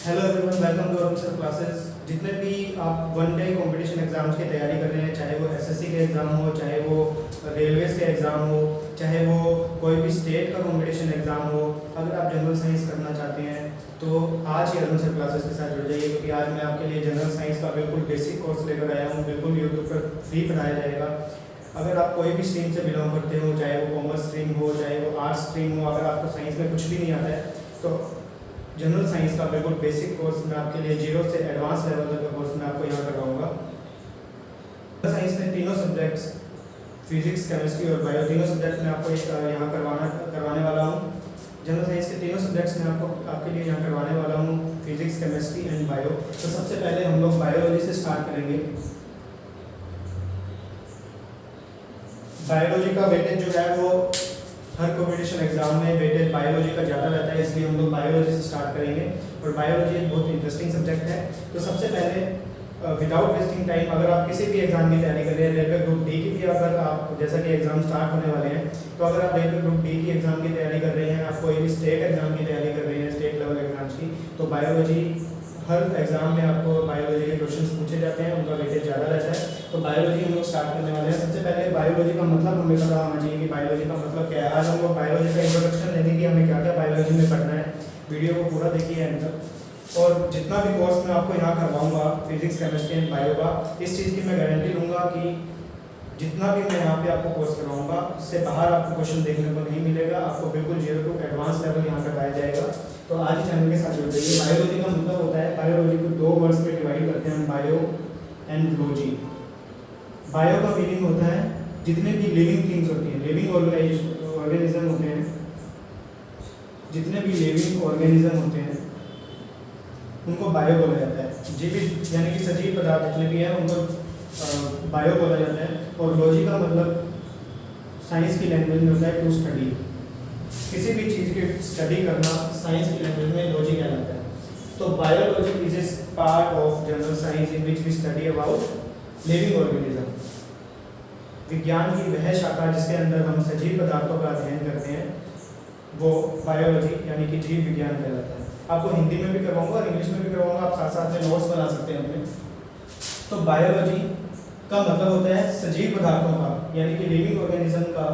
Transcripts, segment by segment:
Hello everyone, welcome to our sir classes. जितने भी आप वन डे कंपटीशन एग्जाम्स की तैयारी कर रहे हैं, चाहे वो एसएससी के एग्ज़ाम हो, चाहे वो रेलवेज के एग्ज़ाम हो, चाहे वो कोई भी स्टेट का कंपटीशन एग्ज़ाम हो, अगर आप जनरल साइंस करना चाहते हैं तो आज ही अरुण सर क्लासेस के साथ जुड़ जाइए, क्योंकि आज मैं आपके लिए जनरल साइंस का बिल्कुल बेसिक कोर्स लेकर आया हूँ। बिल्कुल यूट्यूब पर फ्री पढ़ाया जाएगा। अगर आप कोई भी स्ट्रीम से बिलोंग करते हो, चाहे वो कॉमर्स स्ट्रीम हो, चाहे वो आर्ट्स स्ट्रीम हो, अगर आपको साइंस में कुछ भी नहीं आता है तो जनरल साइंस का बिल्कुल बेसिक कोर्स मैं आपके लिए जीरो से एडवांस लेवल तक का कोर्स मैं आपको यहाँ करवाऊंगा। जनरल साइंस में तीनों सब्जेक्ट्स फिजिक्स, केमिस्ट्री और बायो, तीनों सब्जेक्ट मैं आपको यहाँ करवाने वाला हूँ। जनरल साइंस के तीनों सब्जेक्ट्स मैं आपके लिए यहाँ करवाने वाला हूँ, फिजिक्स, केमिस्ट्री एंड बायो। तो सबसे पहले हम लोग बायोलॉजी से स्टार्ट करेंगे। बायोलॉजी का वेटेज जो है वो हर कंपटीशन एग्जाम में वेटेज बायोलॉजी का ज़्यादा रहता है, इसलिए हम लोग बायोलॉजी से स्टार्ट करेंगे। और बायोलॉजी एक बहुत इंटरेस्टिंग सब्जेक्ट है। तो सबसे पहले विदाउट वेस्टिंग टाइम, अगर आप किसी भी एग्जाम की तैयारी कर रहे हैं, रेलवे ग्रुप डी की भी, अगर आप जैसा कि एग्जाम स्टार्ट होने वाले हैं, तो अगर आप रेलवे ग्रुप डी की एग्जाम की तैयारी कर रहे हैं, आप कोई भी स्टेट एग्जाम की तैयारी कर रहे हैं, स्टेट लेवल एग्जाम्स की, तो बायोलॉजी हर एग्जाम में आपको बायोलॉजी के क्वेश्चंस पूछे जाते हैं, उनका वेटेज ज़्यादा रहता है। तो बायोलॉजी हम लोग स्टार्ट करने वाले हैं। सबसे पहले बायोलॉजी का मतलब हमें पता होना चाहिए कि बायोलॉजी का मतलब क्या है। आज हम लोग बायोलॉजी का इंट्रोडक्शन लेंगे कि हमें क्या क्या बायोलॉजी में पढ़ना है। वीडियो को पूरा देखिए एंड तक। और जितना भी कोर्स मैं आपको यहाँ करवाऊँगा फिजिक्स, केमिस्ट्री एंड बायो का, इस चीज़ की मैं गारंटी लूँगा कि जितना भी मैं यहाँ पे आपको कोर्स करवाऊँगा उससे बाहर आपको क्वेश्चन देखने को नहीं मिलेगा। आपको बिल्कुल जीरो टू एडवांस लेवल यहाँ करवाया जाएगा। तो आज ही चैनल के साथ जुड़ जाइए। बायोलॉजी का मतलब होता है, बायोलॉजी को दो वर्ड्स में डिवाइड करते हैं, बायो एंड लॉजी। बायो का मीनिंग होता है जितने भी लिविंग थिंग्स होती हैं, लिविंग ऑर्गेनिज्म होते हैं, जितने भी लिविंग ऑर्गेनिज्म होते हैं उनको बायो बोला जाता है। जीवित यानी कि सजीव पदार्थ जितने भी हैं उनको बायो बोला जाता है। और लॉजी का मतलब साइंस की लैंग्वेज में होता है टू स्टडी। किसी भी चीज़ की स्टडी करना साइंस की लैंग्वेज में लॉजी कहलाता है। तो biology is a part of general science in which we study about living organism. विज्ञान की वह शाखा जिसके अंदर हम सजीव पदार्थों का अध्ययन करते हैं वो बायोलॉजी यानी कि जीव विज्ञान कहलाता है। आपको हिंदी में भी करवाऊंगा और इंग्लिश में भी करवाऊंगा, आप साथ साथ में नोट्स बना सकते हैं अपने। तो बायोलॉजी का मतलब होता है सजीव पदार्थों का यानी कि लिविंग ऑर्गेनिज्म का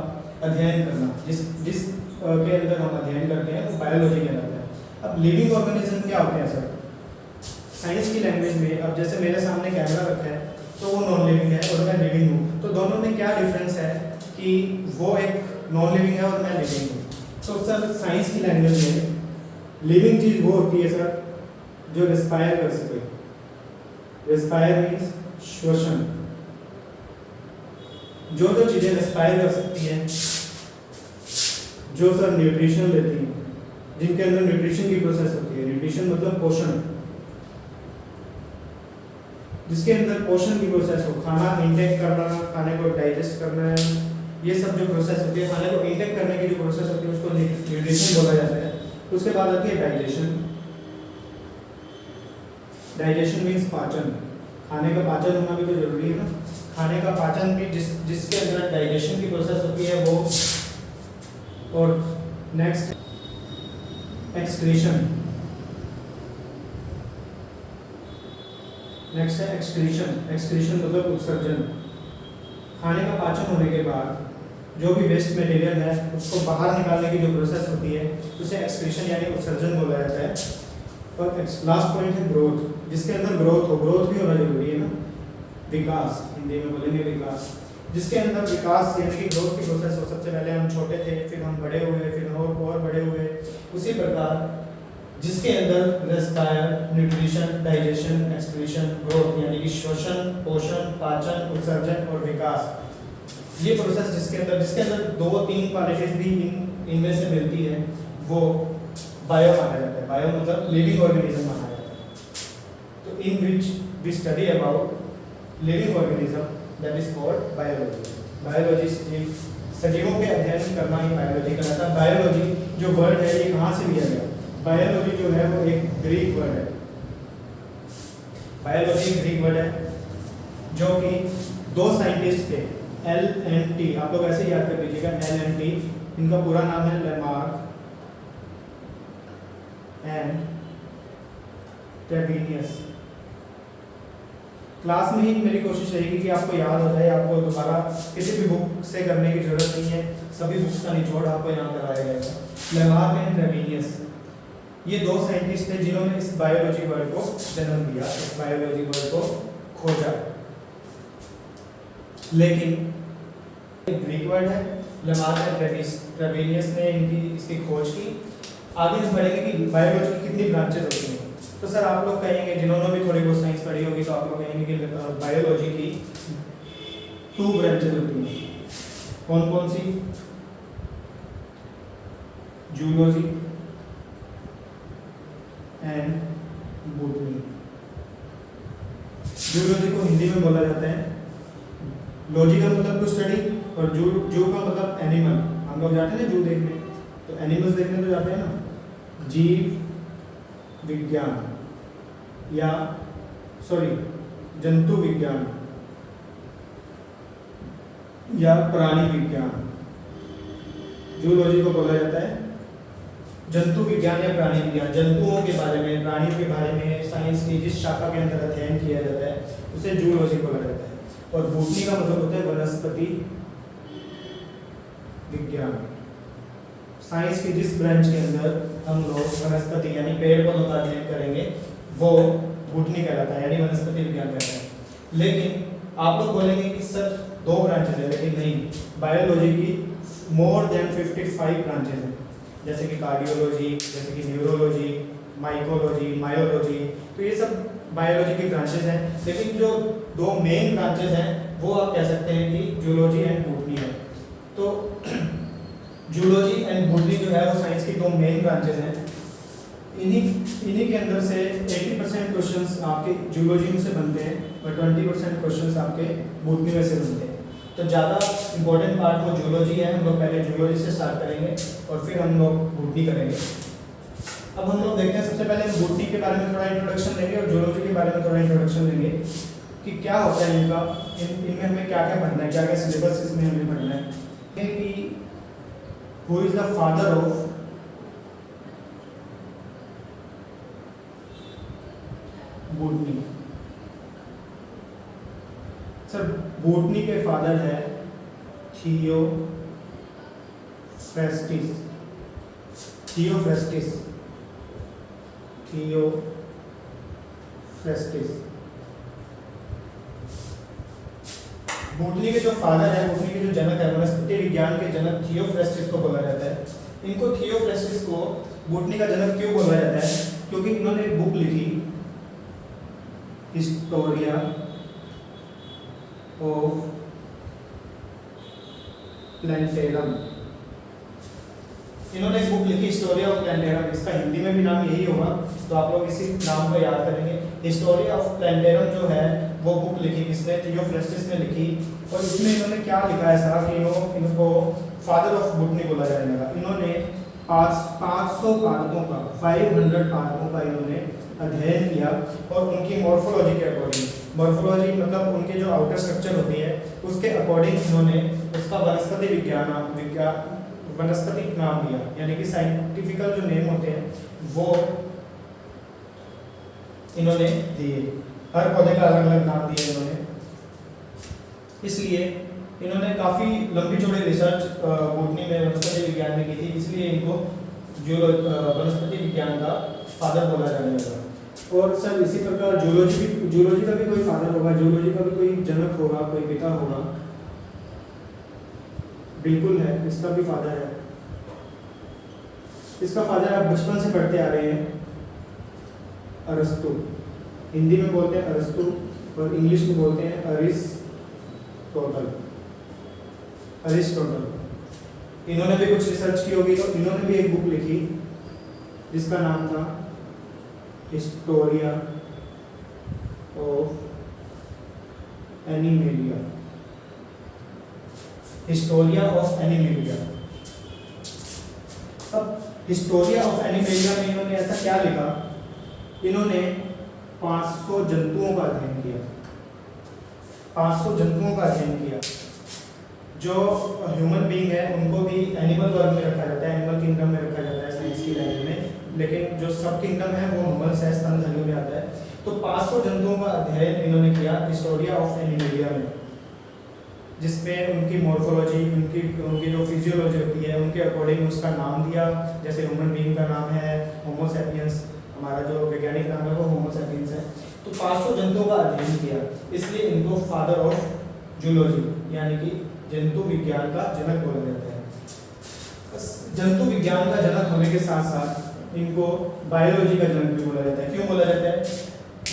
अध्ययन करना। जिस के अंदर हम अध्ययन करते हैं वो बायोलॉजी कहलाता है। अब लिविंग ऑर्गेनिज्म क्या होते हैं सर साइंस की लैंग्वेज में? अब जैसे मेरे सामने कैमरा रखा है तो वो नॉन लिविंग है और मैं लिविंग हूँ, तो दोनों में क्या डिफरेंस है कि वो एक नॉन लिविंग है और मैं लिविंग हूँ। तो सर साइंस की लैंग्वेज में लिविंग चीज़ वो होती है सर जो रेस्पायर कर सके। रेस्पायर मीन्स श्वसन। जो चीज़ें रेस्पायर कर सकती हैं, जो सर न्यूट्रिशन लेती हैं, जिनके अंदर न्यूट्रिशन की प्रोसेस होती है। न्यूट्रिशन मतलब पोषण, जिसके अंदर पोषण की प्रोसेस हो, खाना इंटेक करना, खाने को डाइजेस्ट करना है, ये सब जो प्रोसेस होती है, खाने को इंटेक करने की जो प्रोसेस होती है उसको न्यूट्रिशन बोला जाता है। उसके बाद आती है डाइजेशन। डाइजेशन मीन्स पाचन। खाने का पाचन होना भी तो जरूरी है ना। खाने का पाचन भी जिसके अंदर डाइजेशन की प्रोसेस होती है वो। और नेक्स्ट एक्सक्रीशन। नेक्स्ट है एक्सक्रीशन। एक्सक्रीशन मतलब उत्सर्जन। खाने का पाचन होने के बाद जो भी वेस्ट मटेरियल है उसको बाहर निकालने की जो प्रोसेस होती है उसे एक्सक्रीशन यानी उत्सर्जन बोला जाता है। और लास्ट पॉइंट है ग्रोथ, जिसके अंदर ग्रोथ हो। ग्रोथ भी होना जरूरी है ना, विकास, हिंदी में बोलेंगे विकास। जिसके अंदर विकास यानी कि ग्रोथ की प्रोसेस हो। सबसे पहले हम छोटे थे, फिर हम बड़े हुए, फिर और बड़े हुए। उसी प्रकार जिसके अंदर respire, nutrition, digestion, excretion, growth यानी कि श्वसन, पोषण, पाचन, उत्सर्जन और विकास, ये प्रोसेस जिसके अंदर 2-3 क्वालिटीज भी इनमें से मिलती है वो बायो माना जाता है। बायो मतलब लिविंग ऑर्गेनिज्म माना जाता है। तो in which we study about living organism, that is called biology. Biology सजीवों के अध्ययन करना ही बायोलॉजी कहलाता है। बायोलॉजी जो वर्ड है ये कहाँ से लिया गया? बायोलॉजी जो है वो एक ग्रीक वर्ड है। बायोलॉजी ग्रीक वर्ड है जो कि दो साइंटिस्ट थे, एल एंड टी। आप लोग ऐसे याद कर लीजिएगा, एल एंड टी। इनका पूरा नाम है लेमार्क एंड ट्रेविनियस। क्लास में ही मेरी कोशिश रहेगी कि आपको याद हो जाए, आपको दोबारा किसी भी बुक से करने की जरूरत नहीं है, सभी बुक्स का निचोड़ आपको यहाँ कराया जाएगा। लेमार्क एंड ट्रेविनियस, ये दो साइंटिस्ट थे जिन्होंने इस बायोलॉजी वर्ड को जन्म दिया, इस बायोलॉजी वर्ड को खोजा। लेकिन एक ग्रीक वर्ड है, लेमार्क एंड ट्रेविनियस ने इसकी खोज की। आगे हम पढ़ेंगे कि बायोलॉजी की कितनी ब्रांचेस होती हैं। तो सर आप लोग कहेंगे, जिन्होंने भी थोड़ी बहुत साइंस पढ़ी होगी तो आप लोग कहेंगे कि बायोलॉजी की 2 ब्रांचेस होती हैं। कौन कौन सी? Zoology and botany. जूलॉजी को हिंदी में बोला जाता है, लॉजी का मतलब टू स्टडी और जू का मतलब एनिमल। हम लोग जाते हैं ना जू देखने, तो एनिमल्स देखने तो जाते हैं ना। जीव विज्ञान या जंतु विज्ञान या प्राणी विज्ञान, जूलॉजी को बोला जाता है जंतु विज्ञान या प्राणी विज्ञान। जंतुओं के बारे में, प्राणियों के बारे में साइंस की जिस शाखा के अंदर अध्ययन किया जाता है उसे जूलॉजी बोला जाता है। और बॉटनी का मतलब होता है वनस्पति विज्ञान। साइंस की जिस ब्रांच के अंदर हम लोग वनस्पति यानी पेड़ पौधों का अध्ययन करेंगे वो बॉटनी कहलाता है, यानी वनस्पति विज्ञान कहलाता है। लेकिन आप लोग बोलेंगे कि सर 2 ब्रांचेस है, लेकिन नहीं, बायोलॉजी की मोर देन 55 ब्रांचेस हैं, जैसे कि कार्डियोलॉजी, जैसे कि न्यूरोलॉजी, माइकोलॉजी, मायोलॉजी। तो ये सब बायोलॉजी की ब्रांचेस हैं। लेकिन जो 2 मेन ब्रांचेस हैं वो आप कह सकते हैं कि जूलॉजी एंड बॉटनी है। तो जूलॉजी एंड बॉटनी जो है वो साइंस की 2 मेन ब्रांचेस हैं। इन्हीं के अंदर से 80% क्वेश्चंस आपके जूलॉजी में से बनते हैं और 20% क्वेश्चंस आपके बॉटनी में से बनते हैं। तो ज़्यादा इंपॉर्टेंट पार्ट वो जूलॉजी है। हम लोग पहले जूलॉजी से स्टार्ट करेंगे और फिर हम लोग बॉटनी करेंगे। अब हम लोग देखते हैं, सबसे पहले हम बॉटनी के बारे में थोड़ा इंट्रोडक्शन देंगे और जूलॉजी के बारे में थोड़ा इंट्रोडक्शन देंगे कि क्या होता है इनका, इनमें हमें क्या क्या पढ़ना है, क्या क्या सिलेबस इसमें हमें पढ़ना है। कि who is the father of botany. Sir botany के फादर है थियोफ्रेस्टिस। बॉटनी के जो फादर है, बॉटनी के जो जनक है, वनस्पति विज्ञान के जनक थियोफ्रेस्टिस को बोला जाता है। इनको थियोफ्रेस्टिस को बॉटनी का जनक क्यों बोला जाता है? क्योंकि इन्होंने एक बुक लिखी, हिस्टोरिया ऑफ प्लैंटेरम। इन्होंने एक बुक लिखी हिस्टोरिया ऑफ प्लैंटेरम, इसका हिंदी में भी नाम यही होगा, तो आप लोग इसी नाम को याद करेंगे। हिस्टोरिया ऑफ प्लैंटेरम जो है वो बुक लिखी किसने? थियोफ्रेस्टिस ने लिखी। और इसमें इन्होंने क्या लिखा है सारा कि इनको फादर ऑफ बॉटनी बोला जाने लगा। इन्होंने 500 पादपों का 500 पादपों का इन्होंने अध्ययन किया और उनकी मॉर्फोलॉजी के अकॉर्डिंग, मॉर्फोलॉजी मतलब उनके जो आउटर स्ट्रक्चर होती है उसके अकॉर्डिंग इन्होंने उसका वनस्पति नाम दिया, यानी कि साइंटिफिकल जो नेम होते हैं वो इन्होंने दिए। हर पौधे का अलग अलग नाम दिए इन्होंने। इसलिए इन्होंने काफ़ी लंबी चौड़ी रिसर्च बॉटनी में, वनस्पति विज्ञान में की थी, इसलिए इनको वनस्पति विज्ञान का फादर बोला जाने लगा। और सर इसी प्रकार जूलॉजी का भी कोई फादर होगा, जूलॉजी का भी कोई जनक होगा, कोई पिता होगा। बिल्कुल है, इसका भी फादर है। इसका फादर आप बचपन से पढ़ते आ रहे हैं, अरस्तु। हिंदी में बोलते हैं अरस्तु और इंग्लिश में बोलते हैं अरिस्टोटल। इन्होंने भी कुछ रिसर्च की होगी, तो इन्होंने भी एक बुक लिखी जिसका नाम था Historia of animalia. Historia of animalia. अब हिस्टोरिया ऑफ एनिमेलिया में इन्होंने ऐसा क्या लिखा? इन्होंने 500 जंतुओं का अध्ययन किया। 500 जंतुओं का अध्ययन किया। जो ह्यूमन बीइंग है उनको भी एनिमल वर्ग में रखा जाता है, एनिमल किंगडम में रखा जाता है साइंस की लैंग्वेज में। लेकिन जो सब किंगडम है वो ममल सह स्तनधारियों में आता है। तो 500 जंतुओं का अध्ययन इन्होंने किया हिस्टोरिया ऑफ एनिमेलिया में, जिसमें उनकी मॉर्फोलॉजी, उनकी जो फिजियोलॉजी होती है उनके अकॉर्डिंग उसका नाम दिया। जैसे ह्यूमन बीइंग का नाम है होमो सैपियंस, हमारा जो वैज्ञानिक नाम है वो होमो सैपियंस है। तो 500 जंतुओं का अध्ययन किया, इसलिए इनको फादर ऑफ जूलॉजी यानी कि जंतु विज्ञान का जनक बोला जाता है। जंतु विज्ञान का जनक होने के साथ साथ इनको बायोलॉजी का जनक भी बोला जाता है। क्यों बोला जाता है?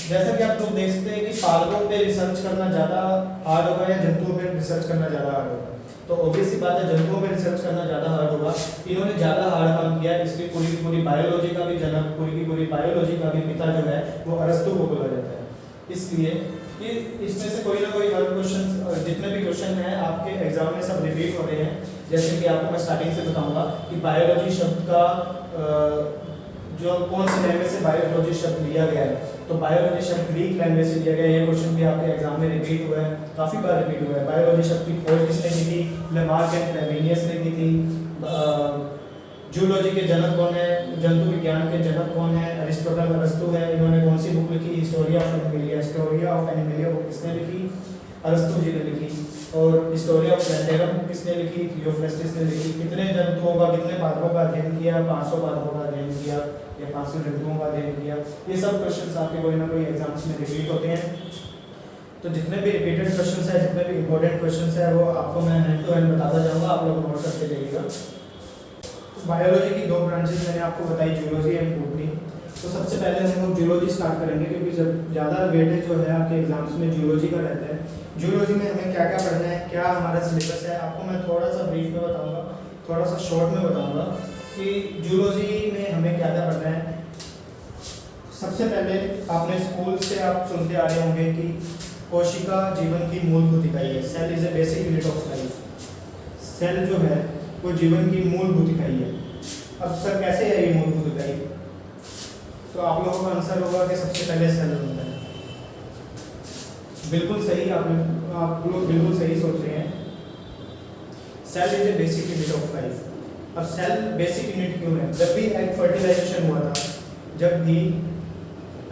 जैसा कि आप लोग देख सकते हैं कि पालकों पे रिसर्च करना ज़्यादा हार्ड होगा या जंतुओं पे रिसर्च करना ज़्यादा हार्ड होगा? तो ऑब्वियस सी बात है जंतुओं पे रिसर्च करना ज़्यादा हार्ड होगा। इन्होंने ज़्यादा हार्ड काम किया, इसलिए पूरी की पूरी बायोलॉजी का भी जनक, पूरी की पूरी बायोलॉजी का भी पिता जो है वो अरस्तु को बोला जाता है। इसलिए कि इसमें से कोई ना कोई हर क्वेश्चन, जितने भी क्वेश्चन हैं आपके एग्जाम में सब रिपीट हो रहे हैं। जैसे कि आपको मैं स्टार्टिंग से बताऊंगा कि बायोलॉजी शब्द का जो कौन सी लैंग्वेज से बायोलॉजी शब्द लिया गया है, तो बायोलॉजी शब्द ग्रीक लैंग्वेज से लिया गया है। ये क्वेश्चन भी आपके एग्जाम में रिपीट हुआ है, काफ़ी बार रिपीट हुआ है। बायोलॉजी शब्द की खोज किसने की थी? लेमार्क एंड फ्लेमिनियस ने की थी। जूलॉजी के जनक कौन है? जंतु विज्ञान के जनक कौन है? अरिस्टोटल, अरस्तु है। इन्होंने कौन सी बुक लिखी? Historia of animalia. Historia of animalia book किसने लिखी? अरस्तु जी ने लिखी। और हिस्टोरिया ऑफ प्लैंटेरम बुक किसने लिखी? थियोफ्रेस्टिस ने लिखी। कितने जंतुओं का, कितने पादपों का अध्ययन किया? 500 पादपों का अध्ययन किया या 500 जंतुओं का अध्ययन किया। ये सब क्वेश्चंस आपके कोई ना कोई एग्जाम्स में रिपीट होते हैं। तो जितने भी रिपीटेड क्वेश्चंस हैं, जितने भी इंपॉर्टेंट क्वेश्चंस हैं, वो आपको मैं हैंड टू हैंड बताता जाऊंगा, आप लोग नोट करते जाइएगा। बायोलॉजी की दो ब्रांचेस मैंने आपको बताई, जूलॉजी एंड बोटनी। तो सबसे पहले हम लोग जूलॉजी स्टार्ट करेंगे, क्योंकि जब ज़्यादा वेटेज जो है आपके एग्जाम्स में जूलॉजी का रहता है। जूलॉजी में हमें क्या क्या पढ़ना है, क्या हमारा सिलेबस है, आपको मैं थोड़ा सा ब्रीफ में बताऊंगा, थोड़ा सा शॉर्ट में बताऊंगा कि जूलॉजी में हमें क्या क्या पढ़ना है। सबसे पहले आपने स्कूल से आप सुनते आ रहे होंगे कि कोशिका जीवन की मूलभूत इकाई है। Cell is a basic unit of life. Cell जो है वो जीवन की मूलभूत इकाई है। अब सर कैसे है ये मूलभूत इकाई? तो आप लोगों का आंसर होगा कि सबसे पहले सेल होता है। बिल्कुल सही, आप लोग बिल्कुल सही सोच रहे हैं। Cell is a basic unit of life. अब सेल बेसिक यूनिट क्यों है? जब भी एग फर्टिलाइजेशन हुआ था, जब भी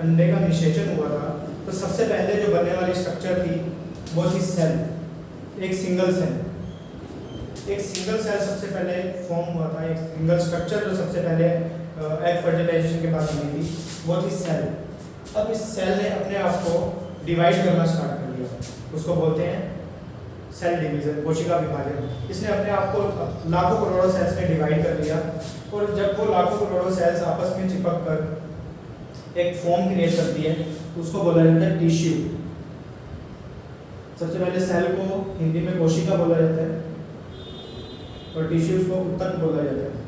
अंडे का निषेचन हुआ था, तो सबसे पहले जो बनने वाली स्ट्रक्चर थी वो थी सेल, एक सिंगल सेल। एक सिंगल सेल सबसे पहले फॉर्म हुआ था, एक सिंगल स्ट्रक्चर जो सबसे पहले एग फर्टिलाइजेशन के बाद बनी थी वो थी सेल। अब इस सेल ने अपने आप को डिवाइड करना स्टार्ट कर दिया, उसको बोलते हैं सेल डिवीजन, कोशिका विभाजन। इसने अपने आप को लाखों करोड़ों सेल्स में डिवाइड कर दिया, और जब वो लाखों करोड़ों सेल्स आपस में चिपक कर एक फॉर्म क्रिएट करती है, उसको बोला जाता है टिश्यू। सबसे पहले सेल को हिंदी में कोशिका बोला जाता है और टिश्यूज को उत्तक बोला जाता है।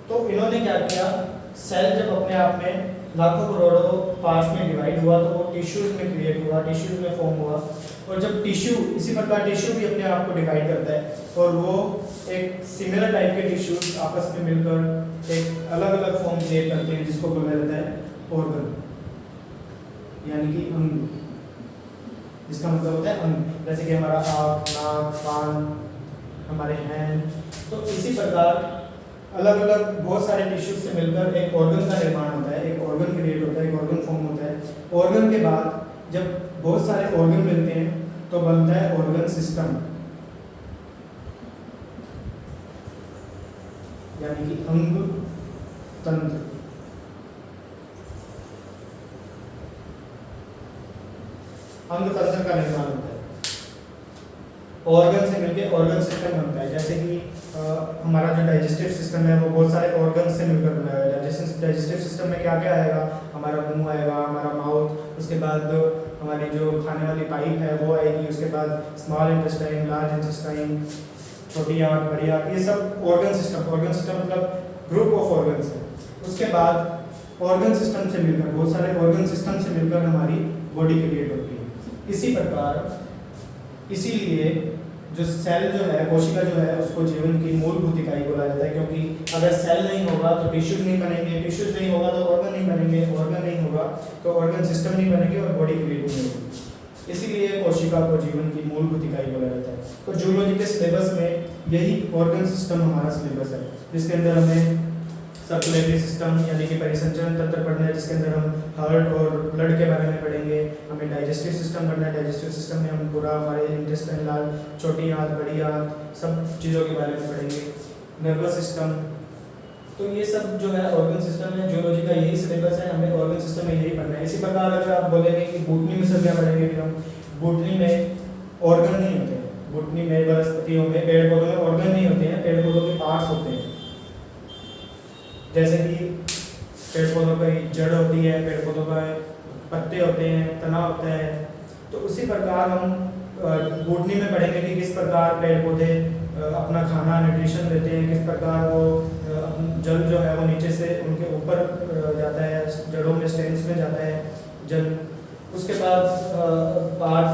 तो इन्होंने क्या किया, सेल जब अपने आप में लाखों करोड़ों पार्ट्स में डिवाइड हुआ तो वो टिश्यूज में क्रिएट हुआ, टिश्यूज में फॉर्म हुआ। और जब टिश्यू, इसी प्रकार टिश्यू भी अपने आप को डिवाइड करता है, और वो एक सिमिलर टाइप के टिश्यूज आपस में मिलकर एक अलग अलग फॉर्म क्रिएट करते हैं, जिसको बोला जाता है ऑर्गन, यानी कि अंग। जिसका मतलब होता है अंग, जैसे कि हमारा आँख, नाक, कान, हमारे हैंड। तो इसी प्रकार अलग अलग बहुत सारे टिश्यूज से मिलकर एक ऑर्गन का निर्माण होता है, एक ऑर्गन क्रिएट होता है, एक ऑर्गन फॉर्म होता है। ऑर्गन के बाद जब बहुत सारे ऑर्गन मिलते हैं तो बनता है ऑर्गन सिस्टम, यानी कि अंग तंत्र। अंग तंत्र का निर्माण होता है, ऑर्गन से मिलकर ऑर्गन सिस्टम बनता है। जैसे कि हमारा जो डाइजेस्टिव सिस्टम है वो बहुत सारे ऑर्गन से मिलकर बना हुआ है। डाइजेस्टिव सिस्टम में क्या क्या आएगा, हमारा मुंह आएगा, हमारा माउथ, उसके बाद हमारी जो खाने वाली पाइप है वो आएगी, उसके बाद स्मॉल इंटेस्टाइन, लार्ज इंटेस्टाइन, छोटी आंत, बड़ी आंत, ये सब ऑर्गन सिस्टम। ऑर्गन सिस्टम मतलब ग्रुप ऑफ ऑर्गन्स है। उसके बाद ऑर्गन सिस्टम से मिलकर, बहुत सारे ऑर्गन सिस्टम से मिलकर हमारी बॉडी क्रिएट होती है। इसी प्रकार, इसीलिए जो सेल जो है, कोशिका जो है, उसको जीवन की मूलभूत इकाई बोला जाता है, क्योंकि अगर सेल नहीं होगा तो टिश्यूज नहीं बनेंगे, टिश्यूज नहीं होगा तो ऑर्गन नहीं बनेंगे, ऑर्गन नहीं होगा तो ऑर्गन सिस्टम नहीं बनेंगे और बॉडी क्रिएट नहीं होगी। इसीलिए कोशिका को जीवन की मूलभूत इकाई बोला जाता है। तो जूलॉजी के सिलेबस में यही ऑर्गन सिस्टम हमारा सिलेबस है, जिसके अंदर हमें सर्कुलेटरी सिस्टम यानी कि परिसंचरण तंत्र पढ़ना है, जिसके अंदर हम हार्ट और ब्लड के बारे में पढ़ेंगे। हमें डाइजेस्टिव सिस्टम पढ़ना है, डाइजेस्टिव सिस्टम में हम पूरा हमारे इंटेस्टाइनल, छोटी आंत, बड़ी आंत, सब चीज़ों के बारे में पढ़ेंगे। नर्वस सिस्टम, तो ये सब जो है ऑर्गन सिस्टम है, जियोलॉजी का यही सिलेबस है, हमें ऑर्गन सिस्टम में यही पढ़ना है। इसी प्रकार अगर आप बोलेंगे कि बॉटनी में सब क्या पढ़ेंगे, फिर हम बॉटनी में ऑर्गन नहीं होते हैं, बॉटनी में वनस्पतियों में, पेड़ पौधों में ऑर्गन नहीं होते हैं, पेड़ पौधों के पार्ट्स होते हैं। जैसे कि पेड़ पौधों की जड़ होती है, पेड़ पौधों का पत्ते होते हैं, तना होता है। तो उसी प्रकार हम बॉटनी में पढ़ेंगे कि किस प्रकार पेड़ पौधे अपना खाना, न्यूट्रिशन लेते हैं, किस प्रकार वो जल जो है वो नीचे से उनके ऊपर जाता है, जड़ों में, स्टेम्स में जाता है जल। उसके बाद पार्ट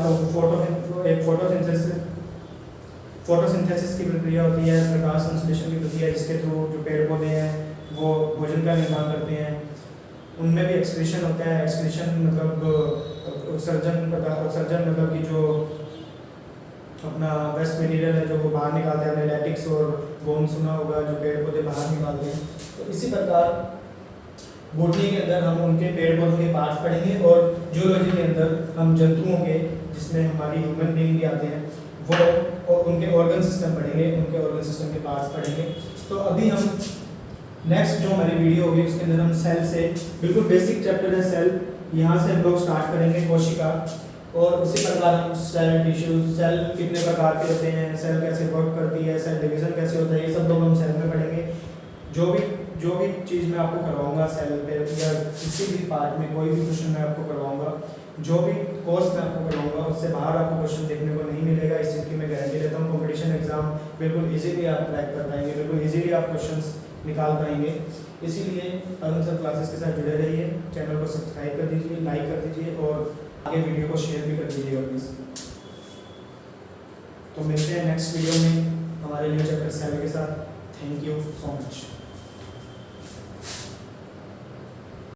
फोटोसिंथेसिस की प्रक्रिया होती है, प्रकाश संश्लेषण की प्रक्रिया, जिसके थ्रू जो पेड़ पौधे हैं वो भोजन का निर्माण करते हैं। उनमें भी एक्सक्रीशन होता है। एक्सक्रीशन मतलब उत्सर्जन मतलब कि जो अपना वेस्ट मटेरियल है जो वो बाहर निकालते हैं, हमने लैटिक्स और बोन सुना होगा, जो पेड़ पौधे बाहर निकालते हैं। तो इसी प्रकार बॉटनी के अंदर हम उनके पेड़ पौधों के पार्ट्स पढ़ेंगे, और जियोलॉजी के अंदर हम जंतुओं के, जिसमें हमारी ह्यूमन बीइंग भी आते हैं, वो और उनके ऑर्गन सिस्टम पढ़ेंगे, उनके ऑर्गन सिस्टम के पार्ट्स पढ़ेंगे। तो अभी हम नेक्स्ट जो हमारी वीडियो होगी उसके अंदर हम सेल से, बिल्कुल बेसिक चैप्टर है सेल, यहाँ से हम लोग स्टार्ट करेंगे, कोशिका, और उसी प्रकार हम सेल टिश्यूज, सेल कितने प्रकार के होते हैं, सेल कैसे वर्क करती है, सेल डिवीजन कैसे होता है, ये सब लोग हम सेल में पढ़ेंगे। जो भी चीज़ मैं आपको करवाऊंगा सेल पे या किसी भी पार्ट में, कोई भी क्वेश्चन मैं आपको करवाऊंगा, जो भी कोर्स मैं आपको करवाऊंगा उससे बाहर आपको क्वेश्चन देखने को नहीं मिलेगा, इस चीज़ की मैं गारंटी देता हूँ। कॉम्पिटिशन एग्जाम बिल्कुल ईजीली आप क्रैक कर पाएंगे, बिल्कुल ईजीली आप क्वेश्चन निकाल पाएंगे। इसीलिए अरुण सर क्लासेस के साथ जुड़े रहिए, चैनल को सब्सक्राइब कर दीजिए, लाइक कर दीजिए, और आगे वीडियो को शेयर भी कर दीजिएगा प्लीज़। तो मिलते हैं नेक्स्ट वीडियो में हमारे न्यू चैप्टर सेल के साथ। Thank you so much.